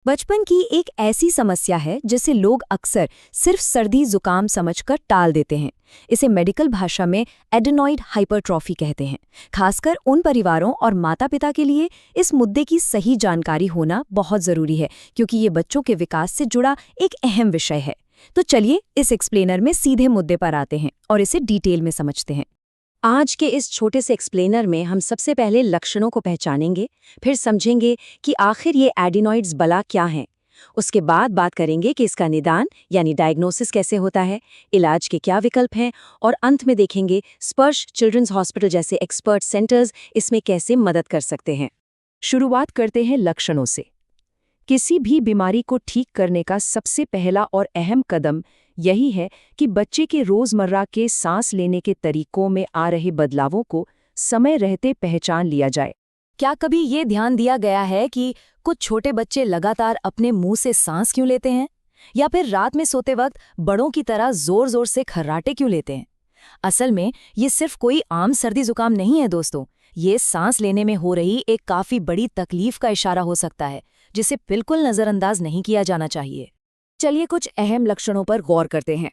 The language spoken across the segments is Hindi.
बचपन की एक ऐसी समस्या है जिसे लोग अक्सर सिर्फ सर्दी जुकाम समझकर टाल देते हैं। इसे मेडिकल भाषा में एडेनॉइड हाइपरट्रॉफी कहते हैं। खासकर उन परिवारों और माता-पिता के लिए इस मुद्दे की सही जानकारी होना बहुत जरूरी है, क्योंकि ये बच्चों के विकास से जुड़ा एक अहम विषय है। तो चलिए इस एक्सप्लेनर में सीधे मुद्दे पर आते हैं और इसे डिटेल में समझते हैं। आज के इस छोटे से एक्सप्लेनर में हम सबसे पहले लक्षणों को पहचानेंगे, फिर समझेंगे कि आखिर ये एडिनॉइड्स भला क्या हैं। उसके बाद बात करेंगे कि इसका निदान यानी डायग्नोसिस कैसे होता है, इलाज के क्या विकल्प हैं, और अंत में देखेंगे स्पर्श चिल्ड्रंस हॉस्पिटल जैसे एक्सपर्ट सेंटर्स इसमें कैसे मदद कर सकते हैं। शुरुआत करते हैं लक्षणों से। किसी भी बीमारी को ठीक करने का सबसे पहला और अहम कदम यही है कि बच्चे के रोजमर्रा के सांस लेने के तरीकों में आ रहे बदलावों को समय रहते पहचान लिया जाए। क्या कभी ये ध्यान दिया गया है कि कुछ छोटे बच्चे लगातार अपने मुंह से सांस क्यों लेते हैं, या फिर रात में सोते वक्त बड़ों की तरह जोर जोर से खर्राटे क्यों लेते हैं? असल में ये सिर्फ कोई आम सर्दी जुकाम नहीं है दोस्तों, ये सांस लेने में हो रही एक काफी बड़ी तकलीफ का इशारा हो सकता है, जिसे बिल्कुल नजरअंदाज नहीं किया जाना चाहिए। चलिए कुछ अहम लक्षणों पर गौर करते हैं।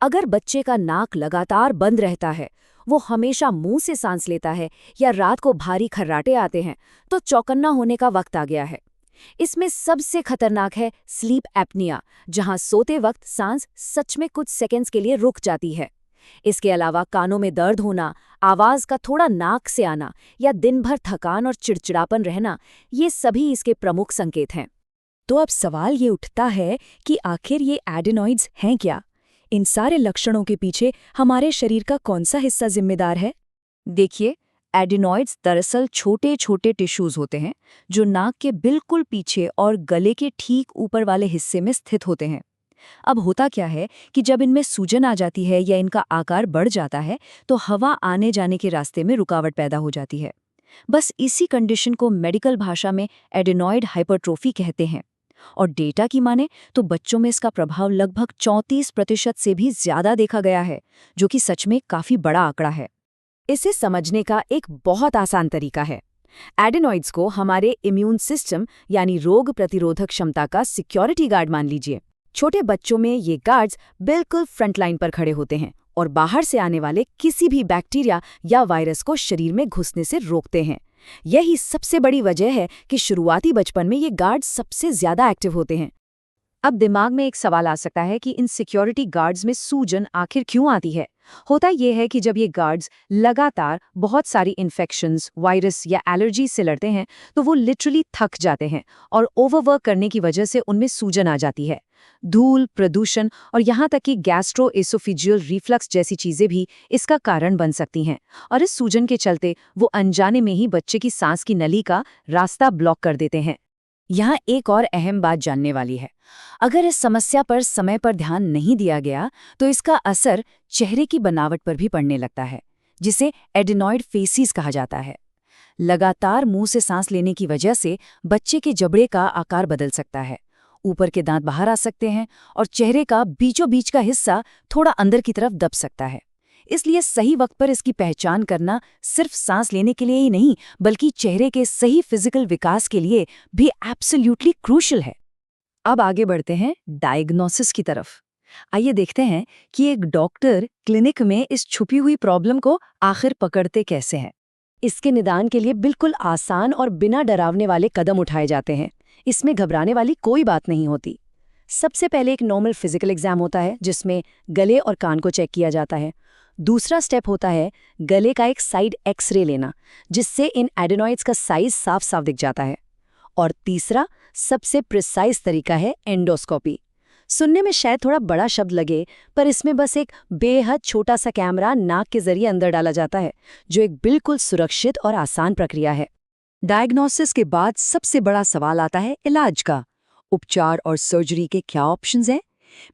अगर बच्चे का नाक लगातार बंद रहता है, वो हमेशा मुंह से सांस लेता है, या रात को भारी खर्राटे आते हैं, तो चौकन्ना होने का वक्त आ गया है। इसमें सबसे खतरनाक है स्लीप एपनिया, जहां सोते वक्त सांस सच में कुछ सेकंड्स के लिए रुक जाती है। इसके अलावा कानों में दर्द होना, आवाज का थोड़ा नाक से आना, या दिन भर थकान और चिड़चिड़ापन रहना, ये सभी इसके प्रमुख संकेत हैं। तो अब सवाल ये उठता है कि आखिर ये एडेनॉइड्स हैं क्या? इन सारे लक्षणों के पीछे हमारे शरीर का कौन सा हिस्सा जिम्मेदार है? देखिए, एडेनॉइड्स दरअसल छोटे छोटे टिश्यूज होते हैं जो नाक के बिल्कुल पीछे और गले के ठीक ऊपर वाले हिस्से में स्थित होते हैं। अब होता क्या है कि जब इनमें सूजन आ जाती है या इनका आकार बढ़ जाता है, तो हवा आने जाने के रास्ते में रुकावट पैदा हो जाती है। बस इसी कंडीशन को मेडिकल भाषा में एडेनॉइड हाइपरट्रोफी कहते हैं। और डेटा की माने तो बच्चों में इसका प्रभाव लगभग 34% से भी ज्यादा देखा गया है, जो कि सच में काफी बड़ा आंकड़ा है। इसे समझने का एक बहुत आसान तरीका है। एडेनॉइड्स को हमारे इम्यून सिस्टम यानी रोग प्रतिरोधक क्षमता का सिक्योरिटी गार्ड मान लीजिए। छोटे बच्चों में ये गार्ड्स बिल्कुल फ्रंटलाइन पर खड़े होते हैं और बाहर से आने वाले किसी भी बैक्टीरिया या वायरस को शरीर में घुसने से रोकते हैं। यही सबसे बड़ी वजह है कि शुरुआती बचपन में ये गार्ड्स सबसे ज्यादा एक्टिव होते हैं। अब दिमाग में एक सवाल आ सकता है कि इन सिक्योरिटी गार्ड्स में सूजन आखिर क्यों आती है। होता यह है कि जब ये गार्ड्स लगातार बहुत सारी इन्फेक्शंस, वायरस या एलर्जी से लड़ते हैं, तो वो लिटरली थक जाते हैं और ओवरवर्क करने की वजह से उनमें सूजन आ जाती है। धूल, प्रदूषण और यहाँ तक कि गैस्ट्रोएसोफेजियल रिफ्लक्स जैसी चीजें भी इसका कारण बन सकती हैं, और इस सूजन के चलते वो अनजाने में ही बच्चे की सांस की नली का रास्ता ब्लॉक कर देते हैं। यहाँ एक और अहम बात जानने वाली है। अगर इस समस्या पर समय पर ध्यान नहीं दिया गया, तो इसका असर चेहरे की बनावट पर भी पड़ने लगता है, जिसे एडेनॉइड फेसिस कहा जाता है। लगातार मुंह से सांस लेने की वजह से बच्चे के जबड़े का आकार बदल सकता है, ऊपर के दांत बाहर आ सकते हैं और चेहरे का बीचों बीच का हिस्सा थोड़ा अंदर की तरफ दब सकता है। इसलिए सही वक्त पर इसकी पहचान करना सिर्फ सांस लेने के लिए ही नहीं, बल्कि चेहरे के सही फिजिकल विकास के लिए भी एब्सोल्युटली क्रूशियल है। अब आगे बढ़ते हैं डायग्नोसिस की तरफ। आइए देखते हैं कि एक डॉक्टर क्लिनिक में इस छुपी हुई प्रॉब्लम को आखिर पकड़ते कैसे हैं। इसके निदान के लिए बिल्कुल आसान और बिना डरावने वाले कदम उठाए जाते हैं। इसमें घबराने वाली कोई बात नहीं होती। सबसे पहले एक नॉर्मल फिजिकल एग्जाम होता है, जिसमें गले और कान को चेक किया जाता है। दूसरा स्टेप होता है गले का एक साइड एक्सरे लेना, जिससे इन एडेनॉइड्स का साइज साफ साफ दिख जाता है। और तीसरा सबसे प्रिसाइज तरीका है एंडोस्कोपी। सुनने में शायद थोड़ा बड़ा शब्द लगे, पर इसमें बस एक बेहद छोटा सा कैमरा नाक के जरिए अंदर डाला जाता है, जो एक बिल्कुल सुरक्षित और आसान प्रक्रिया है। डायग्नोसिस के बाद सबसे बड़ा सवाल आता है इलाज का। उपचार और सर्जरी के क्या ऑप्शंस हैं?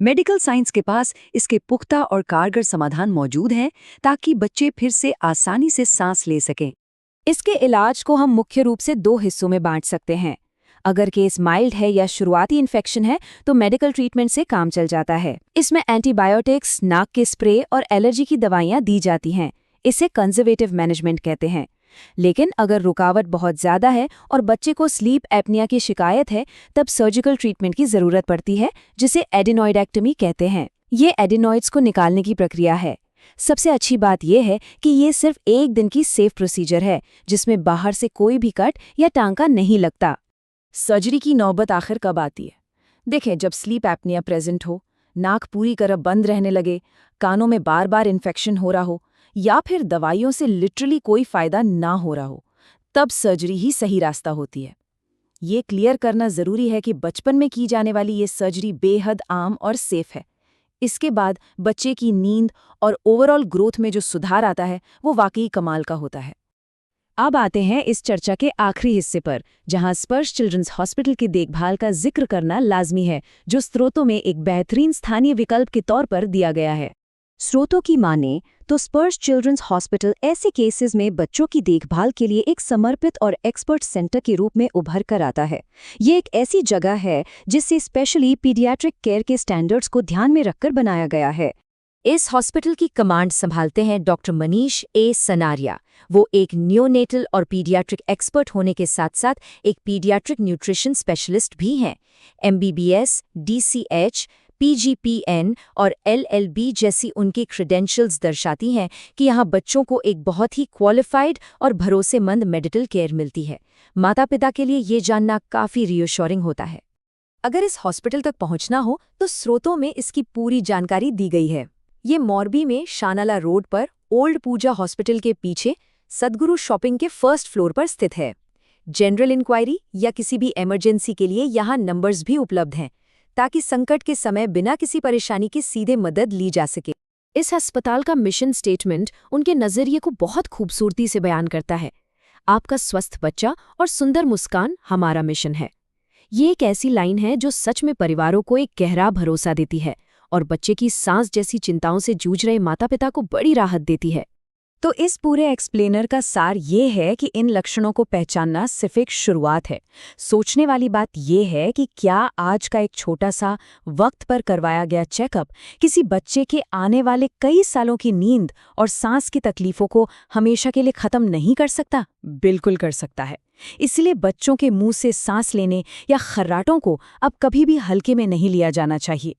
मेडिकल साइंस के पास इसके पुख्ता और कारगर समाधान मौजूद हैं, ताकि बच्चे फिर से आसानी से सांस ले सकें। इसके इलाज को हम मुख्य रूप से 2 हिस्सों में बांट सकते हैं। अगर केस माइल्ड है या शुरुआती इन्फेक्शन है, तो मेडिकल ट्रीटमेंट से काम चल जाता है। इसमें एंटीबायोटिक्स, नाक के स्प्रे और एलर्जी की दवाइयां दी जाती हैं। इसे कंजर्वेटिव मैनेजमेंट कहते हैं। लेकिन अगर रुकावट बहुत ज़्यादा है और बच्चे को स्लीप एपनिया की शिकायत है, तब सर्जिकल ट्रीटमेंट की ज़रूरत पड़ती है, जिसे एडिनॉइडेक्टमी कहते हैं। ये एडिनॉइड्स को निकालने की प्रक्रिया है। सबसे अच्छी बात यह है कि ये सिर्फ 1 दिन की सेफ प्रोसीजर है, जिसमें बाहर से कोई भी कट या टांका नहीं लगता। सर्जरी की नौबत आखिर कब आती है? देखें, जब स्लीप एपनिया प्रेजेंट हो, नाक पूरी तरह बंद रहने लगे, कानों में बार बार इन्फेक्शन हो रहा हो, या फिर दवाइयों से लिटरली कोई फायदा ना हो रहा हो, तब सर्जरी ही सही रास्ता होती है। ये क्लियर करना ज़रूरी है कि बचपन में की जाने वाली ये सर्जरी बेहद आम और सेफ है। इसके बाद बच्चे की नींद और ओवरऑल ग्रोथ में जो सुधार आता है, वो वाकई कमाल का होता है। अब आते हैं इस चर्चा के आखिरी हिस्से पर, जहां स्पर्श चिल्ड्रंस हॉस्पिटल की देखभाल का जिक्र करना लाजमी है, जो स्रोतों में एक बेहतरीन स्थानीय विकल्प के तौर पर दिया गया है। स्रोतों की माने तो स्पर्श चिल्ड्रंस हॉस्पिटल ऐसे केसेस में बच्चों की देखभाल के लिए एक समर्पित और एक्सपर्ट सेंटर के रूप में उभर कर आता है। ये एक ऐसी जगह है जिसे स्पेशली पीडियाट्रिक केयर के स्टैंडर्ड्स को ध्यान में रखकर बनाया गया है। इस हॉस्पिटल की कमांड संभालते हैं डॉक्टर मनीष ए सनारिया। वो एक नियोनेटल और पीडियाट्रिक एक्सपर्ट होने के साथ साथ एक पीडियाट्रिक न्यूट्रिशन स्पेशलिस्ट भी हैं। MBBS, DCH, PGPN और LLB जैसी उनकी क्रेडेंशियल्स दर्शाती हैं कि यहाँ बच्चों को एक बहुत ही क्वालिफाइड और भरोसेमंद मेडिकल केयर मिलती है। माता-पिता के लिए ये जानना काफ़ी रियश्योरिंग होता है। अगर इस हॉस्पिटल तक पहुँचना हो तो स्रोतों में इसकी पूरी जानकारी दी गई है। ये मोरबी में शानाला रोड पर ओल्ड पूजा हॉस्पिटल के पीछे सद्गुरु शॉपिंग के फर्स्ट फ्लोर पर स्थित है। जनरल इंक्वायरी या किसी भी इमरजेंसी के लिए यहाँ नंबर्स भी उपलब्ध हैं, ताकि संकट के समय बिना किसी परेशानी के सीधे मदद ली जा सके। इस अस्पताल का मिशन स्टेटमेंट उनके नज़रिए को बहुत खूबसूरती से बयान करता है। आपका स्वस्थ बच्चा और सुंदर मुस्कान हमारा मिशन है। ये एक ऐसी लाइन है जो सच में परिवारों को एक गहरा भरोसा देती है और बच्चे की सांस जैसी चिंताओं से जूझ रहे माता-पिता को बड़ी राहत देती है। तो इस पूरे एक्सप्लेनर का सार ये है कि इन लक्षणों को पहचानना सिर्फ एक शुरुआत है। सोचने वाली बात ये है कि क्या आज का एक छोटा सा वक्त पर करवाया गया चेकअप किसी बच्चे के आने वाले कई सालों की नींद और सांस की तकलीफों को हमेशा के लिए खत्म नहीं कर सकता? बिल्कुल कर सकता है। इसलिए बच्चों के मुंह से सांस लेने या खर्राटों को अब कभी भी हल्के में नहीं लिया जाना चाहिए।